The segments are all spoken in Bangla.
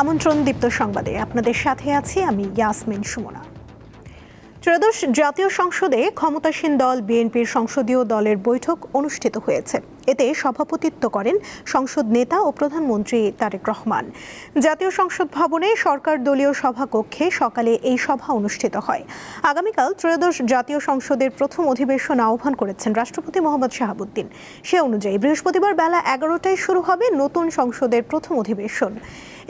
আমন্ত্রণ দীপ্ত সংবাদে আপনাদের সাথে আছি আমি ইয়াসমিন সুমনা। ত্রয়োদশ জাতীয় সংসদে ক্ষমতাসীন দল বিএনপির সংসদীয় দলের বৈঠক অনুষ্ঠিত হয়েছে। এতে সভাপতিত্ব করেন সংসদ নেতা ও প্রধানমন্ত্রী তারেক রহমান। জাতীয় সংসদ ভবনে সরকার দলীয় সভাকক্ষে সকালে এই সভা অনুষ্ঠিত হয়। আগামীকাল ত্রয়োদশ জাতীয় সংসদের প্রথম অধিবেশন আহ্বান করেছেন রাষ্ট্রপতি মোহাম্মদ শাহাবুদ্দিন। সে অনুযায়ী বৃহস্পতিবার বেলা 11টায় শুরু হবে নতুন সংসদের প্রথম অধিবেশন।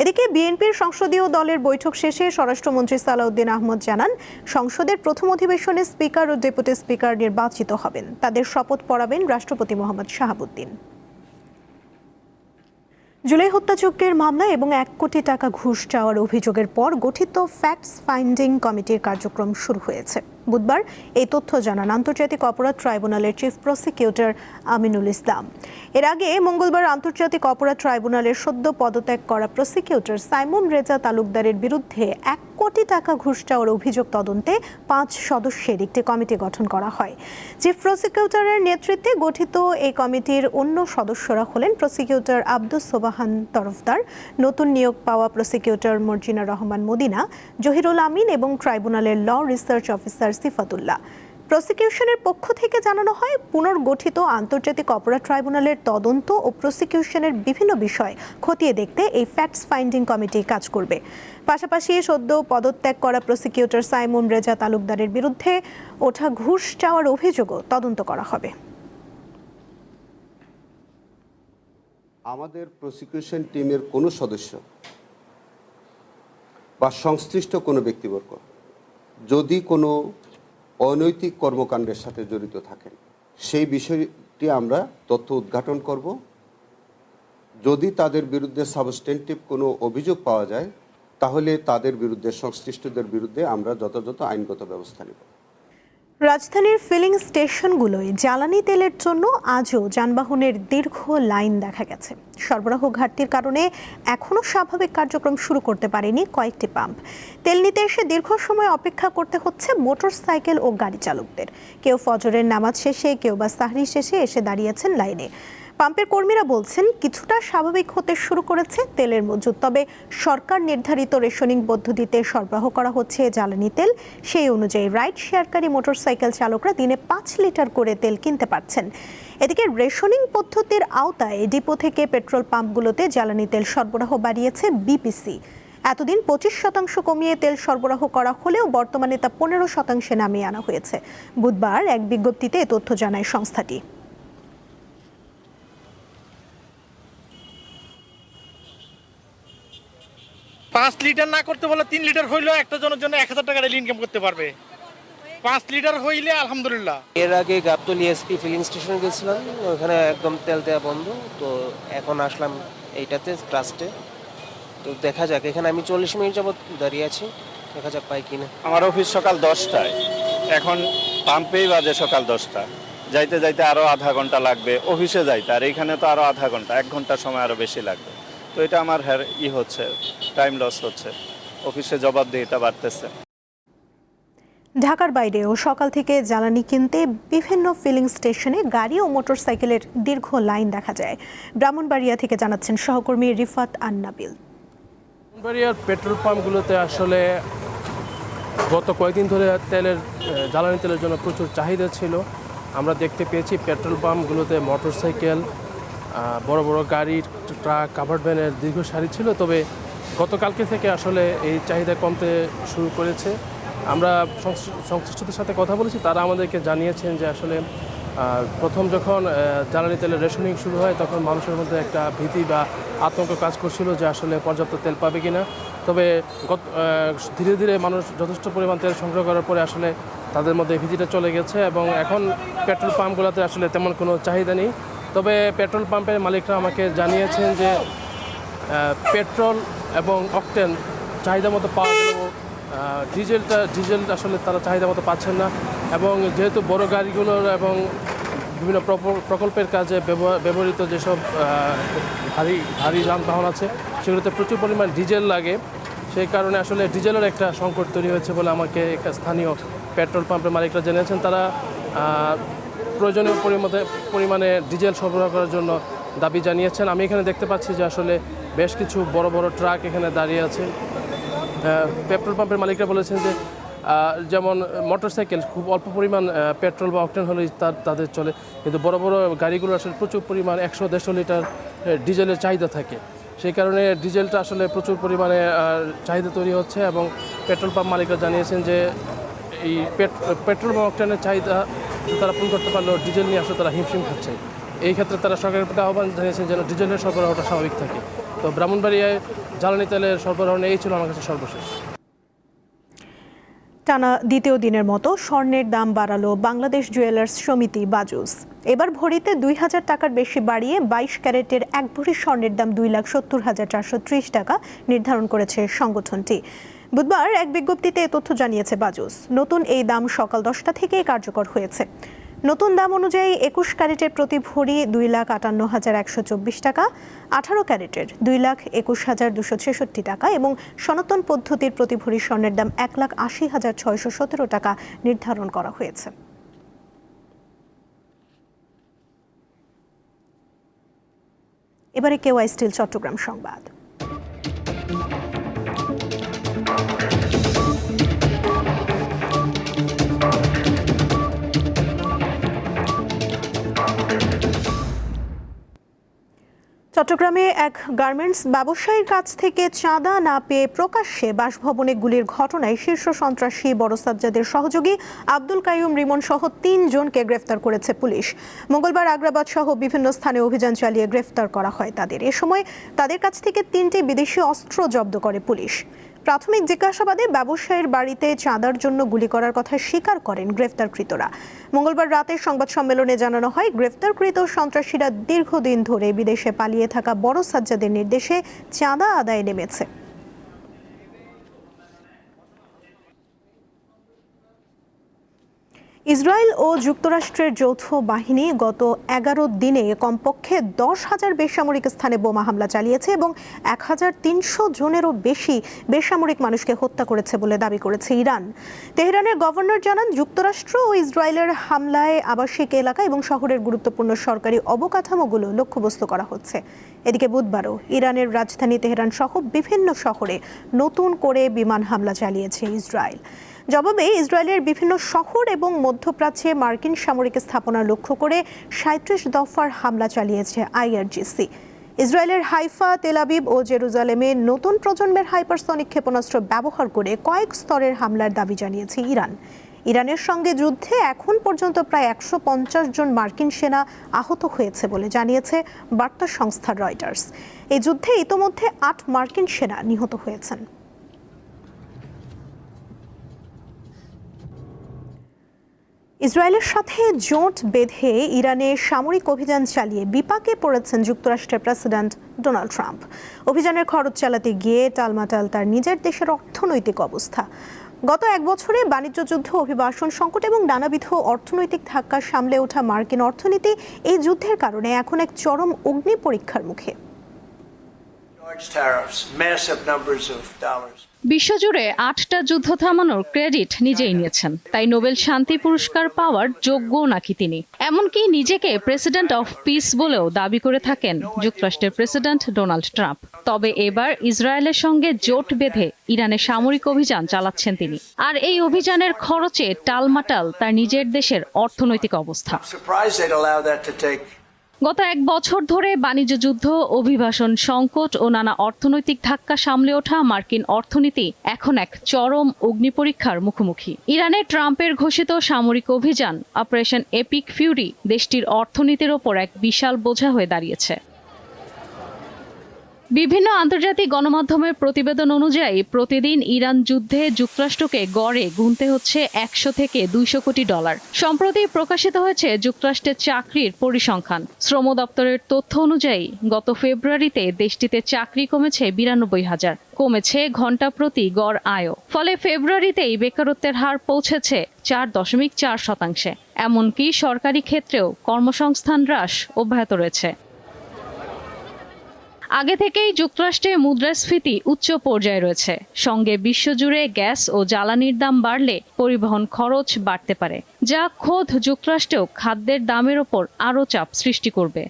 এদিকে বিএনপির সংসদীয় দলের বৈঠক শেষে স্বরাষ্ট্রমন্ত্রী সালাউদ্দিন আহমদ জানান, সংসদের প্রথম অধিবেশনে স্পিকার ও ডেপুটি স্পিকার নির্বাচিত হবেন। তাদের শপথ পড়াবেন রাষ্ট্রপতি মোহাম্মদ শাহাবুদ্দিন। জুলাই হত্যাযজ্ঞের মামলা এবং 1 কোটি টাকা ঘুষ চাওয়ার অভিযোগের পর গঠিত ফ্যাক্টস ফাইন্ডিং কমিটির কার্যক্রম শুরু হয়েছে। বুধবার এই তথ্য জানান আন্তর্জাতিক অপরাধ ট্রাইব্যুনালের চিফ প্রসিকিউটর আমিনুল ইসলাম। এর আগে মঙ্গলবার আন্তর্জাতিক অপরাধ ট্রাইব্যুনালের সদ্য পদত্যাগ করা প্রসিকিউটর সাইমন রেজা তালুকদারের বিরুদ্ধে 1 কোটি টাকা ঘুষ চাওয়ার অভিযোগ তদন্তে 5 সদস্যের একটি কমিটি গঠন করা হয়। চিফ প্রসিকিউটরের নেতৃত্বে গঠিত এই কমিটির অন্য সদস্যরা হলেন প্রসিকিউটর আব্দুস সোবাহান তরফদার, নতুন নিয়োগ পাওয়া প্রসিকিউটর মর্জিনা রহমান মদিনা, জহিরুল আমিন এবং ট্রাইব্যুনালের ল রিসার্চ অফিসার সিফাতুল্লাহ। প্রসিকিউশনের পক্ষ থেকে জানানো হয়, পুনর্গঠিত আন্তর্জাতিক অপরাধ ট্রাইব্যুনালের তদন্ত ও প্রসিকিউশনের বিভিন্ন বিষয় খতিয়ে দেখতে এই ফ্যাক্টস ফাইন্ডিং কমিটি কাজ করবে। পাশাপাশি সদ্য পদত্যাগ করা প্রসিকিউটর সাইমন রেজা তালুকদারের বিরুদ্ধে ওঠা ঘুষ চাওয়ার অভিযোগও তদন্ত করা হবে। আমাদের প্রসিকিউশন টিমের কোনো সদস্য বা সংশ্লিষ্ট কোনো ব্যক্তিবর্গ যদি কোনো অনৈতিক কর্মকাণ্ডের সাথে জড়িত থাকেন, সেই বিষয়টি আমরা তথ্য উদ্ঘাটন করব। যদি তাদের বিরুদ্ধে সাবস্টেন্টিভ কোনো অভিযোগ পাওয়া যায়, তাহলে তাদের বিরুদ্ধে, সংশ্লিষ্টদের বিরুদ্ধে আমরা যথাযথ আইনগত ব্যবস্থা নেব। রাজধানীর ফিলিং স্টেশনগুলোয় জ্বালানি তেলের জন্য আজও যানবাহনের দীর্ঘ লাইন দেখা গেছে। সরবরাহ ঘাটতির কারণে এখনও স্বাভাবিক কার্যক্রম শুরু করতে পারেনি কয়েকটি পাম্প। তেল নিতে এসে দীর্ঘ সময় অপেক্ষা করতে হচ্ছে মোটরসাইকেল ও গাড়ি চালকদের। কেউ ফজরের নামাজ শেষে, কেউ বা সাহরি শেষে এসে দাঁড়িয়েছেন লাইনে। পাম্পের কর্মীরা বলছেন, কিছুটা স্বাভাবিক হতে শুরু করেছে তেলের মজুত। তবে সরকার নির্ধারিত রেশনিং পদ্ধতিতে সরবরাহ করা হচ্ছে জ্বালানি তেল। সেই অনুযায়ী রাইড শেয়ারকারী মোটরসাইকেল চালকরা দিনে 5 লিটার করে তেল কিনতে পারছেন। এদিকে রেশনিং পদ্ধতির আওতায় ডিপো থেকে পেট্রোল পাম্পগুলোতে জ্বালানি তেল সরবরাহ বাড়িয়েছে বিপিসি। এতদিন 25% কমিয়ে তেল সরবরাহ করা হলেও বর্তমানে তা 15% নামিয়ে আনা হয়েছে। বুধবার এক বিজ্ঞপ্তিতে এ তথ্য জানায় সংস্থাটি। 5 লিটার না করতে বলে 3 লিটার হইলেও একটা জনের জন্য 1000 টাকা ডেইলি ইনকাম করতে পারবে। 5 লিটার হইলে আলহামদুলিল্লাহ। এর আগে গাবতলী এসপি ফিলিং স্টেশনে গেছিলাম, ওখানে একদম তেল দেওয়া বন্ধ। তো এখন আসলাম এইটাতে ট্রাস্টে। তো দেখা যাক, এখানে আমি 40 মিনিট যাবত দাঁড়িয়ে আছি, দেখা যাক পাই কিনা। আমার অফিস সকাল 10টায়, এখন পাম্পেই বাজে সকাল 10টা। যাইতে যাইতে আরও আধা ঘন্টা লাগবে অফিসে যাইতে, আর এখানে তো আরও আধা ঘন্টা, 1 ঘন্টা সময় আরও বেশি লাগবে। তো এটা আমার হচ্ছে, টাইম লস হচ্ছে, অফিসে জবাবদিহিতা বাড়তেছে। ঢাকার বাইরেও সকাল থেকে জ্বালানি কিনতে বিভিন্ন ফিলিং স্টেশনে গাড়ি ও মোটরসাইকেলের দীর্ঘ লাইন দেখা যায়। ব্রাহ্মণবাড়িয়া থেকে জানাচ্ছেন সহকর্মী রিফাত আন্নাবিল। ব্রাহ্মণবাড়িয়ার পেট্রোল পাম্পগুলোতে আসলে গত কয়েকদিন ধরে জ্বালানি তেলের জন্য প্রচুর চাহিদা ছিল। আমরা দেখতে পেয়েছি পেট্রোল পাম্পগুলোতে মোটরসাইকেল, বড় বড় গাড়ি, ট্রাক, কাভার্ড ভ্যানের দীর্ঘ সারি ছিল। তবে গতকালকে থেকে আসলে এই চাহিদা কমতে শুরু করেছে। আমরা সংশ্লিষ্টদের সাথে কথা বলেছি, তারা আমাদেরকে জানিয়েছেন যে আসলে প্রথম যখন জ্বালানি তেলের রেশনিং শুরু হয়, তখন মানুষের মধ্যে একটা ভীতি বা আতঙ্ক কাজ করছিল যে আসলে পর্যাপ্ত তেল পাবে কিনা। তবে ধীরে ধীরে মানুষ যথেষ্ট পরিমাণ তেল সংগ্রহ করার পরে আসলে তাদের মধ্যে ভীতিটা চলে গেছে এবং এখন পেট্রোল পাম্পগুলোতে আসলে তেমন কোনো চাহিদা নেই। তবে পেট্রোল পাম্পের মালিকরা আমাকে জানিয়েছেন যে পেট্রোল এবং অকটেন চাহিদা মতো পাওয়া গেলেও ডিজেল আসলে তারা চাহিদা মতো পাচ্ছেন না। এবং যেহেতু বড় গাড়িগুলোর এবং বিভিন্ন প্রকল্পের কাজে ব্যবহৃত যেসব ভারী যানবাহন আছে, সেগুলোতে প্রচুর পরিমাণ ডিজেল লাগে। সেই কারণে আসলে ডিজেলের একটা সংকট তৈরি হয়েছে বলে আমাকে স্থানীয় পেট্রোল পাম্পের মালিকরা জানিয়েছেন। তারা প্রয়োজনীয় পরিমাণে ডিজেল সরবরাহ করার জন্য দাবি জানিয়েছেন। আমি এখানে দেখতে পাচ্ছি যে আসলে বেশ কিছু বড় বড় ট্রাক এখানে দাঁড়িয়ে আছে। পেট্রোল পাম্পের মালিকরা বলেছেন যে যেমন মোটরসাইকেল খুব অল্প পরিমাণ পেট্রোল বা অকটেন হলেই তাদের চলে, কিন্তু বড় বড় গাড়িগুলো আসলে প্রচুর পরিমাণ 100-150 লিটার ডিজেলের চাহিদা থাকে। সেই কারণে ডিজেলটা আসলে প্রচুর পরিমাণে চাহিদা তৈরি হচ্ছে এবং পেট্রোল পাম্প মালিকরা জানিয়েছেন যে এই পেট্রোল বা অকটেনের চাহিদা তারা পূরণ করতে পারলেও ডিজেল নিয়ে আসলে তারা হিমশিম খাচ্ছে। এই ক্ষেত্রে তারা সরকারের প্রতি আহ্বান জানিয়েছেন যেন ডিজেলের সরবরাহটা স্বাভাবিক থাকে। তো ব্রাহ্মণবাড়িয়ায় জ্বালানি তেলের সরবরাহ এই ছিল আমার কাছে সর্বশেষ। টানা দ্বিতীয় দিনের মতো স্বর্ণের দাম বাড়ালো বাংলাদেশ জুয়েলার্স সমিতি বাজুস। এবার ভরিতে 2,000 টাকার বেশি বাড়িয়ে 22 ক্যারেটের 1 ভরি স্বর্ণের দাম 2,70,430 টাকা নির্ধারণ করেছে সংগঠনটি। বুধবার এক বিজ্ঞপ্তিতে এ তথ্য জানিয়েছে বাজুস। নতুন এই দাম সকাল 10টা থেকেই কার্যকর হয়েছে। নতুন দাম অনুযায়ী 21 ক্যারেটের প্রতি ভরি 2,58,124 টাকা, 18 ক্যারেটের 2,21,266 টাকা এবং সনাতন পদ্ধতির প্রতি ভরি স্বর্ণের দাম 1,80,617 টাকা নির্ধারণ করা হয়েছে। এবারে কেওয়াই স্টিল চট্টগ্রাম সংবাদ। চট্টগ্রামে এক গার্মেন্টস ব্যবসায়ীর কাছ থেকে চাঁদা না পেয়ে প্রকাশ্যে বাসভবনে গুলির ঘটনায় শীর্ষ সন্ত্রাসী বড় সাজ্জাদের সহযোগী আব্দুল কাইয়ুম রিমন সহ 3 জনকে গ্রেফতার করেছে পুলিশ। মঙ্গলবার আগ্রাবাদ সহ বিভিন্ন স্থানে অভিযান চালিয়ে গ্রেফতার করা হয় তাদের। এ সময় তাদের কাছ থেকে 3টি বিদেশি অস্ত্র জব্দ করে পুলিশ। প্রাথমিক জিজ্ঞাসাবাদে ব্যবসায়ীর বাড়িতে চাঁদার জন্য গুলি করার কথা স্বীকার করেন গ্রেফতারকৃতরা। মঙ্গলবার রাতে সংবাদ সম্মেলনে জানানো হয়, গ্রেফতারকৃত সন্ত্রাসীরা দীর্ঘদিন ধরে বিদেশে পালিয়ে থাকা বড় সাজ্জাদের নির্দেশে চাঁদা আদায়ে নেমেছে। ইসরায়েল ও যুক্তরাষ্ট্রের যৌথ বাহিনী গত 11 দিনে কমপক্ষে 10,000 বেসামরিক স্থানে বোমা হামলা চালিয়েছে এবং 1,300 জনেরও বেশি বেসামরিক মানুষকে হত্যা করেছে বলে দাবি করেছে ইরান। তেহরানের গভর্নর জানান, যুক্তরাষ্ট্র ও ইসরায়েলের হামলায় আবাসিক এলাকা এবং শহরের গুরুত্বপূর্ণ সরকারি অবকাঠামোগুলো লক্ষ্যবস্তু করা হচ্ছে। এদিকে বুধবারও ইরানের রাজধানী তেহরান সহ বিভিন্ন শহরে নতুন করে বিমান হামলা চালিয়েছে ইসরায়েল। জবাবে ইসরায়েলের বিভিন্ন শহর এবং মধ্যপ্রাচ্যে মার্কিন সামরিক স্থাপনা লক্ষ্য করে 37 দফার হামলা চালিয়েছে আইআরজিসি। ইসরায়েলের হাইফা, তেল আবিব ও জেরুজালেমে নতুন প্রজন্মের হাইপারসনিক ক্ষেপণাস্ত্র ব্যবহার করে কয়েক স্তরের হামলার দাবি জানিয়েছে ইরান। ইরানের সঙ্গে যুদ্ধে এখন পর্যন্ত প্রায় 150 জন মার্কিন সেনা আহত হয়েছে বলে জানিয়েছে বার্তা সংস্থা রয়টার্স। এই যুদ্ধে ইতোমধ্যে 8 মার্কিন সেনা নিহত হয়েছেন। ইসরায়েলের সাথে জোট বেঁধে ইরানে সামরিক অভিযান চালিয়ে বিপাকে পড়েছেন যুক্তরাষ্ট্রের প্রেসিডেন্ট ডোনাল্ড ট্রাম্প। অভিযানের খরচ চালাতে গিয়ে টালমাটাল তার নিজের দেশের অর্থনৈতিক অবস্থা। গত 1 বছরে বাণিজ্য যুদ্ধ, অভিবাসন সংকট এবং নানাবিধ অর্থনৈতিক ধাক্কা সামলে ওঠা মার্কিন অর্থনীতি এই যুদ্ধের কারণে এখন এক চরম অগ্নি পরীক্ষার মুখে। বিশ্বজুড়ে 8টা যুদ্ধ থামানোর ক্রেডিট নিজেই নিয়েছেন, তাই নোবেল শান্তি পুরস্কার পাওয়ার যোগ্য নাকি তিনি। এমনকি নিজেকে প্রেসিডেন্ট অফ পিস বলেও দাবি করে থাকেন যুক্তরাষ্ট্রের প্রেসিডেন্ট ডোনাল্ড ট্রাম্প। তবে এবার ইসরায়েলের সঙ্গে জোট বেঁধে ইরানে সামরিক অভিযান চালাচ্ছেন তিনি। আর এই অভিযানের খরচে টালমাটাল তার নিজের দেশের অর্থনৈতিক অবস্থা। গত 1 বছর ধরে বাণিজ্য যুদ্ধ, অভিবাসন সংকট ও নানা অর্থনৈতিক ধাক্কা সামলে ওঠা মার্কিন অর্থনীতি এখন এক চরম অগ্নিপরীক্ষার মুখোমুখি। ইরানে ট্রাম্পের ঘোষিত সামরিক অভিযান অপারেশন এপিক ফিউরি দেশটির অর্থনীতির ওপর এক বিশাল বোঝা হয়ে দাঁড়িয়েছে। বিভিন্ন আন্তর্জাতিক গণমাধ্যমের প্রতিবেদন অনুযায়ী প্রতিদিন ইরান যুদ্ধে যুক্তরাষ্ট্রকে গড়ে গুনতে হচ্ছে 100 থেকে 200 কোটি ডলার। সম্প্রতি প্রকাশিত হয়েছে যুক্তরাষ্ট্রের চাকরির পরিসংখ্যান। শ্রম দপ্তরের তথ্য অনুযায়ী গত ফেব্রুয়ারিতে দেশটিতে চাকরি কমেছে 92,000, কমেছে ঘন্টা প্রতি গড় আয়ও। ফলে ফেব্রুয়ারিতেই বেকারত্বের হার পৌঁছেছে 4.4%। এমনকি সরকারি ক্ষেত্রেও কর্মসংস্থান হ্রাস অব্যাহত রয়েছে। আগে থেকেই যুক্তরাষ্ট্রে মুদ্রাস্ফীতি উচ্চ পর্যায়ে রয়েছে। সঙ্গে বিশ্বজুড়ে গ্যাস ও জ্বালানির দাম বাড়লে পরিবহন খরচ বাড়তে পারে, যা খোদ যুক্তরাষ্ট্রেও খাদ্যের দামের ওপর আরও চাপ সৃষ্টি করবে।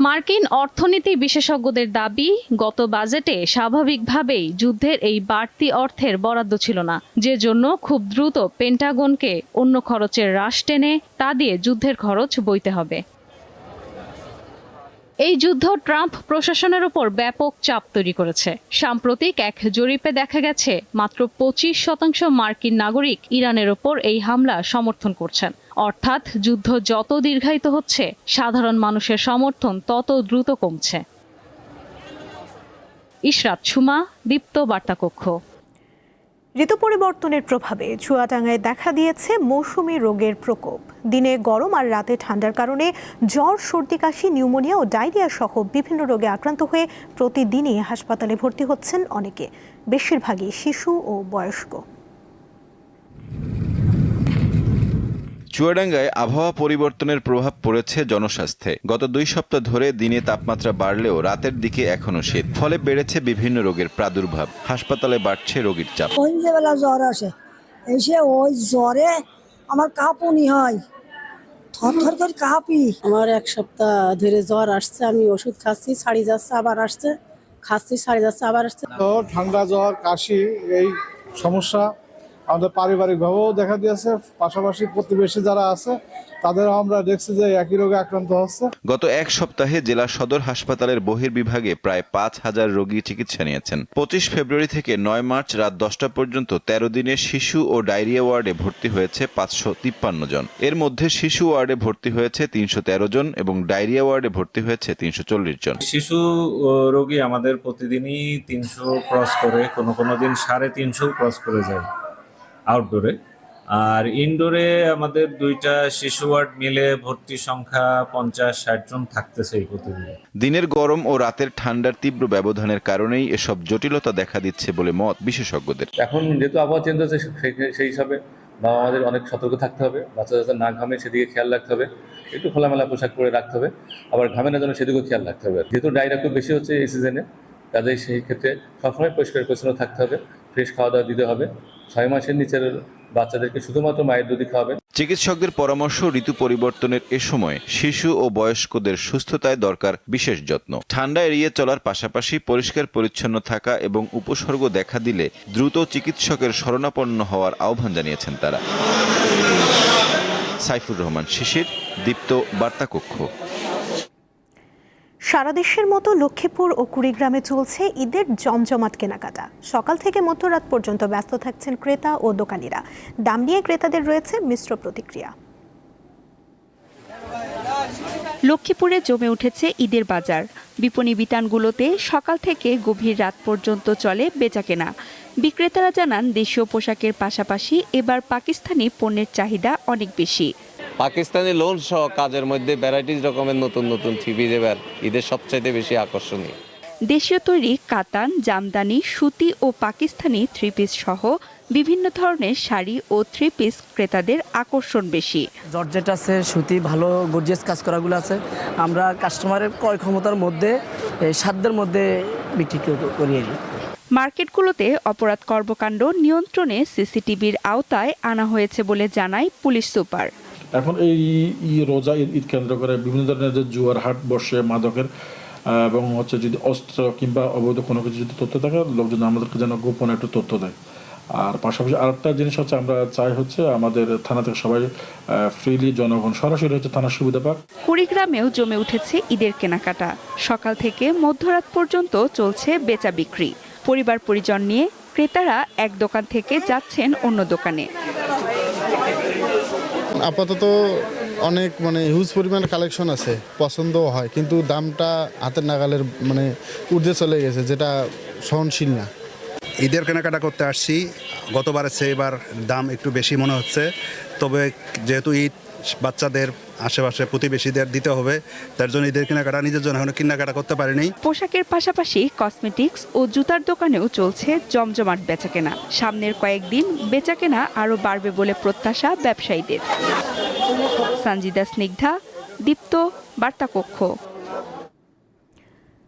মার্কিন অর্থনীতি বিশেষজ্ঞদের দাবি, গত বাজেটে স্বাভাবিকভাবেই যুদ্ধের এই বাড়তি অর্থের বরাদ্দ ছিল না, যে জন্য খুব দ্রুত পেন্টাগনকে অন্য খরচের রাশ টেনে তা দিয়ে যুদ্ধের খরচ বইতে হবে। এই যুদ্ধ ট্রাম্প প্রশাসনের উপর ব্যাপক চাপ তৈরি করেছে। সাম্প্রতিক এক জরিপে দেখা গেছে মাত্র 25% মার্কিন নাগরিক ইরানের ওপর এই হামলা সমর্থন করছেন। অর্থাৎ যুদ্ধ যত দীর্ঘায়িত হচ্ছে, সাধারণ মানুষের সমর্থন তত দ্রুত কমছে। ইশরাত সুমা, দীপ্ত বার্তাকক্ষ। ঋতু পরিবর্তনের প্রভাবে চুয়াডাঙ্গায় দেখা দিয়েছে মৌসুমী রোগের প্রকোপ। দিনে গরম আর রাতে ঠান্ডার কারণে জ্বর, সর্দি, কাশি, নিউমোনিয়া ও ডায়রিয়া সহ বিভিন্ন রোগে আক্রান্ত হয়ে প্রতিদিনই হাসপাতালে ভর্তি হচ্ছেন অনেকে, বেশিরভাগই শিশু ও বয়স্ক। চুয়াডাঙ্গায় আবহাওয়া পরিবর্তনের প্রভাব পড়েছে জনস্বাস্থ্যে। গত 2 সপ্তাহ ধরে দিনে তাপমাত্রা বাড়লেও রাতের দিকে এখনো শীত, ফলে বেড়েছে বিভিন্ন রোগের প্রাদুর্ভাব। হাসপাতালে বাড়ছে রোগীর চাপ। সন্ধ্যেবেলা জ্বর আসে, এসে ওই জ্বরে আমার কাঁপুনি হয়, থরথর করে কাঁপি। আমার 1 সপ্তাহ ধরে জ্বর আসছে, আমি ওষুধ খাচ্ছি, ছাড়ি যাচ্ছে, আবার আসছে, খাচ্ছি, ছাড়ি যাচ্ছে, আবার আসছে। ঠান্ডা, জ্বর, কাশি এই সমস্যা আমাদের পারিবারিকভাবেও দেখা দিয়েছে, পাশাপাশি প্রতিবেশী যারা আছে তাদেরও আমরা দেখছি যে একই রোগে আক্রান্ত হচ্ছে। গত 1 সপ্তাহে জেলা সদর হাসপাতালের বহির্বিভাগে প্রায় 5000 রোগী চিকিৎসা নিয়েছেন। 25 ফেব্রুয়ারি থেকে 9 মার্চ রাত 10টা পর্যন্ত 13 দিনে শিশু ও ডায়রিয়া ওয়ার্ডে ভর্তি হয়েছে 553 জন। এর মধ্যে শিশু ওয়ার্ডে ভর্তি হয়েছে 313 জন এবং ডায়রিয়া ওয়ার্ডে ভর্তি হয়েছে 340 জন। শিশু রোগী আমাদের প্রতিদিনই 300 ক্রস করে, কোনো দিন 350 ক্রস করে যায় আউটডোরে। আর ইনডোরে আমাদের 2টা শিশু ওয়ার্ড মিলে ভর্তি সংখ্যা 50-60 জন থাকতেছে এই প্রতিদিন। দিনের গরম ও রাতের ঠান্ডার তীব্র ব্যবধানের কারণেই এসব জটিলতা দেখা দিচ্ছে বলে মত বিশেষজ্ঞদের। এখন যেহেতু আবহাওয়া চেঞ্জ হচ্ছে, সেই হিসাবে আমাদের অনেক সতর্ক থাকতে হবে। বাচ্চা না ঘামে সেদিকে খেয়াল রাখতে হবে, একটু খোলামেলা পোশাক পরে রাখতে হবে, আবার ঘামে না যেন সেদিকেও খেয়াল রাখতে হবে। যেহেতু ডায়রিয়া খুব বেশি হচ্ছে এই সিজনে, কাজেই সেই ক্ষেত্রে সবসময় পরিষ্কার পরিচ্ছন্ন থাকতে হবে, ফ্রেশ খাওয়া দাওয়া দিতে হবে। 6 মাসের নিচের বাচ্চাদেরকে শুধুমাত্র মায়ের দুধই খাওয়াবেন। চিকিৎসকদের পরামর্শ, ঋতু পরিবর্তনের এ সময় শিশু ও বয়স্কদের সুস্থতায় দরকার বিশেষ যত্ন। ঠান্ডা এড়িয়ে চলার পাশাপাশি পরিষ্কার পরিচ্ছন্ন থাকা এবং উপসর্গ দেখা দিলে দ্রুত চিকিৎসকের শরণাপন্ন হওয়ার আহ্বান জানিয়েছেন তারা। সাইফুর রহমান শিশির, দীপ্ত বার্তাকক্ষ। সারা দেশের মতো লক্ষ্মীপুর ও কুড়িগ্রামে চলছে ঈদের জমজমাট কেনাকাটা। সকাল থেকে মধ্যরাত পর্যন্ত ব্যস্ত থাকছেন ক্রেতা ও দোকানিরা। দাম নিয়ে ক্রেতাদের রয়েছে মিশ্র প্রতিক্রিয়া। লক্ষ্মীপুরে জমে উঠেছে ঈদের বাজার। বিপণী বিতানগুলোতে সকাল থেকে গভীর রাত পর্যন্ত চলে বেচাকেনা। বিক্রেতারা জানান, দেশীয় পোশাকের পাশাপাশি এবার পাকিস্তানি পণ্যের চাহিদা অনেক বেশি। পাকিস্তানি লোন সহ কাজের মধ্যে ভ্যারাইটিস রকমের নতুন নতুন থ্রি পিস এবার ঈদের সবচাইতে বেশি আকর্ষণীয়। দেশীয় তৈরি কাতান, জামদানি, সুতি ও পাকিস্তানি থ্রি পিস সহ বিভিন্ন ধরনের শাড়ি ও থ্রি পিস ক্রেতাদের আকর্ষণ বেশি। জর্জেট আছে, সুতি, ভালো গর্জিয়াস কাজ করাগুলো আছে। আমরা কাস্টমারের ক্রয় ক্ষমতার মধ্যে, সাধ্যের মধ্যে বিক্রি করি। মার্কেটগুলোতে অপরাধ কর্মকাণ্ড নিয়ন্ত্রণে সিসিটিভির আওতায় আনা হয়েছে বলে জানায় পুলিশ সুপার। এখন এই রোজা ঈদ কেন্দ্র করে বিভিন্ন ধরনের যে জুয়ার হাট বসে, মাদকের এবং হচ্ছে যদি অস্ত্র কিংবা অবৈধ কোনো কিছু যদি তথ্য থাকে, লোকজন আমাদেরকে যেন গোপন একটু তথ্য দেয়। আর পাশাপাশি আরেকটা জিনিস হচ্ছে, আমরা চাই হচ্ছে আমাদের থানা থেকে সবাই ফ্রিলি জনগণ সরাসরি হচ্ছে থানার সুবিধা পাক। কুড়িগ্রামেও জমে উঠেছে ঈদের কেনাকাটা। সকাল থেকে মধ্যরাত পর্যন্ত চলছে বেচা বিক্রি। পরিবার পরিজন নিয়ে ক্রেতারা এক দোকান থেকে যাচ্ছেন অন্য দোকানে। আপাতত অনেক হিউজ পরিমাণ কালেকশন আছে, পছন্দও হয়, কিন্তু দামটা হাতের নাগালের ঊর্ধ্বে চলে গেছে, যেটা সহনশীল না। ঈদের কেনাকাটা করতে আসছি, গতবারের চেয়ে এবার দাম একটু বেশি মনে হচ্ছে। তবে যেহেতু ঈদ বাচ্চাদের আশেপাশে প্রতিবেশীদের দিতে হবে, তার জন্য ঈদের কেনাকাটা নিজের জন্য এখনো কেনাকাটা করতে পারিনি। পোশাকের পাশাপাশি কসমেটিক্স ও জুতার দোকানেও চলছে জমজমাট বেচাকেনা। সামনের কয়েকদিন বেচাকেনা আরও বাড়বে বলে প্রত্যাশা ব্যবসায়ীদের। সঞ্জিদা স্নিগ্ধা, দীপ্ত বার্তাকক্ষ।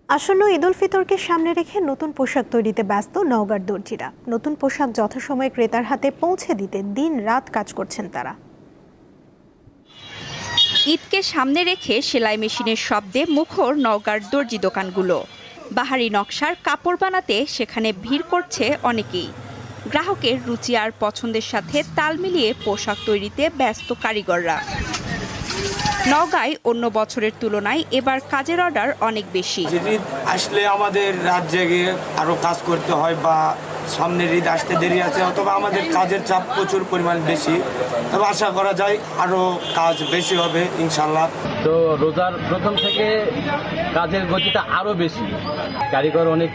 আসন্ন ঈদ উল ফিতরকে সামনে রেখে নতুন পোশাক তৈরিতে ব্যস্ত নওগাঁর দর্জিরা। নতুন পোশাক যথাসময়ে ক্রেতার হাতে পৌঁছে দিতে দিন রাত কাজ করছেন তারা। ঈদকে সামনে রেখে সেলাই মেশিনের শব্দে মুখর নওগাঁর দর্জি দোকানগুলো। বাহারি নকশার কাপড় বানাতে সেখানে ভিড় করছে অনেকেই। গ্রাহকের রুচি আর পছন্দের সাথে তাল মিলিয়ে পোশাক তৈরিতে ব্যস্ত কারিগররা। নওগাঁয় অন্য বছরের তুলনায় এবার কাজের অর্ডার অনেক বেশি। ঈদ আসলে আমাদের রাত জেগে আরো কাজ করতে হয়, বা সামনের ঈদ আসতে দেরি আছে, অথবা আমাদের কাজের চাপ প্রচুর পরিমাণ বেশি। তবে আশা করা যায় আরো কাজ বেশি হবে ইনশাল্লাহ। তো রোজার প্রথম থেকে কাজের গতিটা আরো বেশি, কারিগর অনেক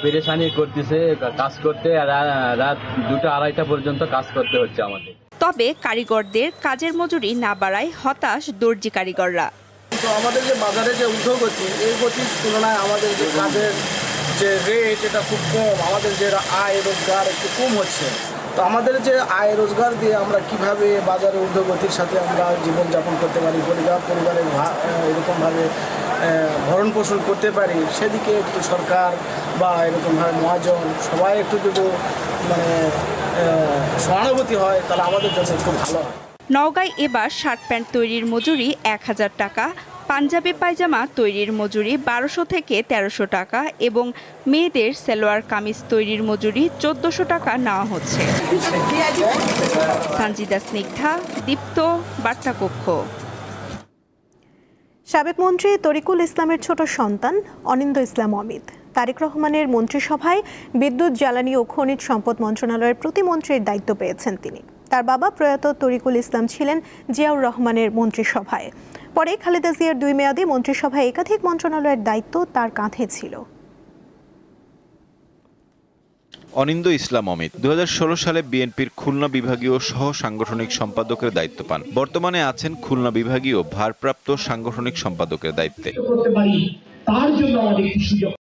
পেরেশানি করতেছে কাজ করতে, রাত 2টা-2:30 পর্যন্ত কাজ করতে হচ্ছে আমাদের। তবে কারিগরদের কাজের মজুরি না বাড়ায় হতাশ দর্জি কারিগররা। তো আমাদের যে বাজারে যে ঊর্ধ্বগতি, এই গতির তুলনায় আমাদের যে কাজের যে রেট এটা খুব কম, আমাদের যে আয় রোজগার একটু কম হচ্ছে। তো আমাদের যে আয় রোজগার দিয়ে আমরা কিভাবে বাজারে ঊর্ধ্বগতির সাথে আমরা জীবনযাপন করতে পারি, পরিবারের এরকমভাবে ভরণ পোষণ করতে পারি, সেদিকে একটু সরকার বা এরকমভাবে মহাজন সবাই একটু যদি সহানুভূতি হয় তাহলে আমাদের জন্য একটু ভালো হয়। নওগাঁয় এবার শার্ট প্যান্ট তৈরির মজুরি 1000 টাকা, পাঞ্জাবি পায়জামা তৈরির মজুরি 1200 থেকে 1300 টাকা এবং মেয়েদের সালোয়ার কামিজ তৈরির মজুরি 1400 টাকা নেওয়া হচ্ছে। সঞ্জিদা স্নিগ্ধা, দীপ্ত, বার্তাকক্ষ। সাবেক মন্ত্রী তরিকুল ইসলামের ছোট সন্তান অনিন্দ ইসলাম অমিত তারেক রহমানের মন্ত্রিসভায় বিদ্যুৎ, জ্বালানি ও খনিজ সম্পদ মন্ত্রণালয়ের প্রতিমন্ত্রীর দায়িত্ব পেয়েছেন তিনি। তার বাবা প্রয়াত তরিকুল ইসলাম ছিলেন জিয়াউর রহমানের মন্ত্রিসভায়। পরে খালেদা জিয়ার 2 মেয়াদে মন্ত্রিসভায় একাধিক মন্ত্রণালয়ের দায়িত্ব তার কাঁধে ছিল। অনিন্দ ইসলাম অমিত 2016 সালে বিএনপির খুলনা বিভাগীয় সহ সাংগঠনিক সম্পাদকের দায়িত্ব পান। বর্তমানে আছেন খুলনা বিভাগীয় ভারপ্রাপ্ত সাংগঠনিক সম্পাদকের দায়িত্বে।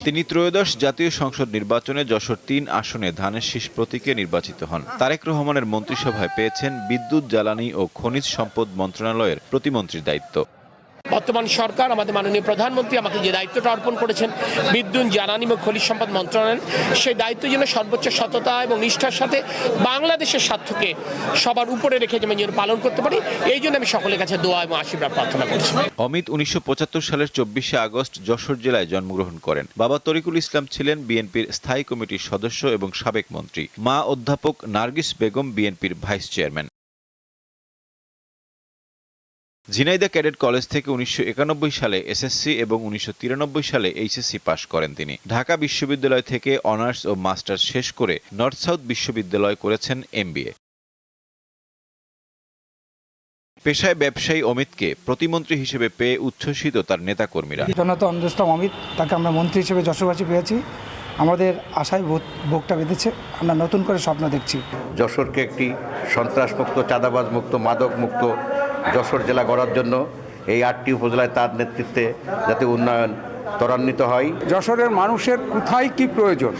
তিনি ত্রয়োদশ জাতীয় সংসদ নির্বাচনে যশোর 3 আসনে ধানের শীষ প্রতীকে নির্বাচিত হন। তারেক রহমানের মন্ত্রিসভায় পেয়েছেন বিদ্যুৎ, জ্বালানি ও খনিজ সম্পদ মন্ত্রণালয়ের প্রতিমন্ত্রীর দায়িত্ব। বর্তমান সরকার, আমাদের মাননীয় প্রধানমন্ত্রী আমাকে যে দায়িত্বটা অর্পণ করেছেন বিদ্যুৎ, জ্বালানি এবং খনিজ সম্পদ মন্ত্রণালয়, সেই দায়িত্ব যেন সর্বোচ্চ সততা এবং নিষ্ঠার সাথে বাংলাদেশের স্বার্থকে সবার উপরে রেখে যেন পালন করতে পারি, এই জন্য আমি সকলের কাছে দোয়া এবং আশীর্বাদ প্রার্থনা করছি। অমিত 1975 সালের 24শে আগস্ট যশোর জেলায় জন্মগ্রহণ করেন। বাবা তরিকুল ইসলাম ছিলেন বিএনপির স্থায়ী কমিটির সদস্য এবং সাবেক মন্ত্রী। মা অধ্যাপক নার্গিস বেগম বিএনপির vice chairman. Jhenaidah cadet college থেকে 1991 সালে এসএসসি এবং 1993 সালে এইচএসসি পাশ করেন তিনি। ঢাকা বিশ্ববিদ্যালয় থেকে অনার্স ও মাস্টার্স শেষ করে নর্থ সাউথ বিশ্ববিদ্যালয় করেছেন এমবিএ। পেশায় ব্যবসায়ী অমিতকে প্রতিমন্ত্রী হিসেবে পেয়ে উচ্ছ্বসিত তার নেতাকর্মীরা। জনতা অনিন্দ ইসলাম অমিত, তাকে আমরা মন্ত্রী হিসেবে যশোরবাসী পেয়েছি। আমাদের আশায় ভোগটা বেঁধেছে, আমরা নতুন করে স্বপ্ন দেখছি। যশোরকে একটি সন্ত্রাসমুক্ত, চাঁদাবাজ মুক্ত, মাদক মুক্ত যশোর জেলা গড়ার জন্য এই 8টি উপজেলায় তার নেতৃত্বে যাতে উন্নয়ন ত্বরান্বিত হয়। যশোরের মানুষের কোথায় কি প্রয়োজন,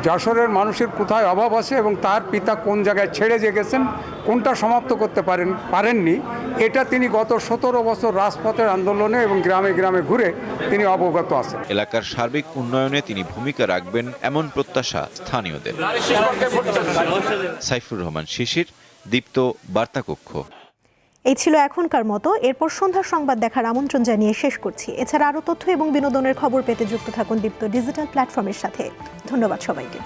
যশোরের মানুষের কোথায় অভাব আছে এবং তার পিতা কোন জায়গায় ছেড়ে যে গেছেন, কোনটা সমাপ্ত করতে পারেননি, এটা তিনি গত 17 বছর রাজপথের আন্দোলনে এবং গ্রামে গ্রামে ঘুরে তিনি অবগত আছেন। এলাকার সার্বিক উন্নয়নে তিনি ভূমিকা রাখবেন এমন প্রত্যাশা স্থানীয়দের। সাইফুর রহমান শিশির, দীপ্ত, বার্তাকক্ষ। এই ছিল এখনকার মতো। এরপর সন্ধ্যার সংবাদ দেখার আমন্ত্রণ জানিয়ে শেষ করছি। এছাড়া আরও তথ্য এবং বিনোদনের খবর পেতে যুক্ত থাকুন দীপ্ত ডিজিটাল প্ল্যাটফর্মের সাথে। ধন্যবাদ সবাইকে।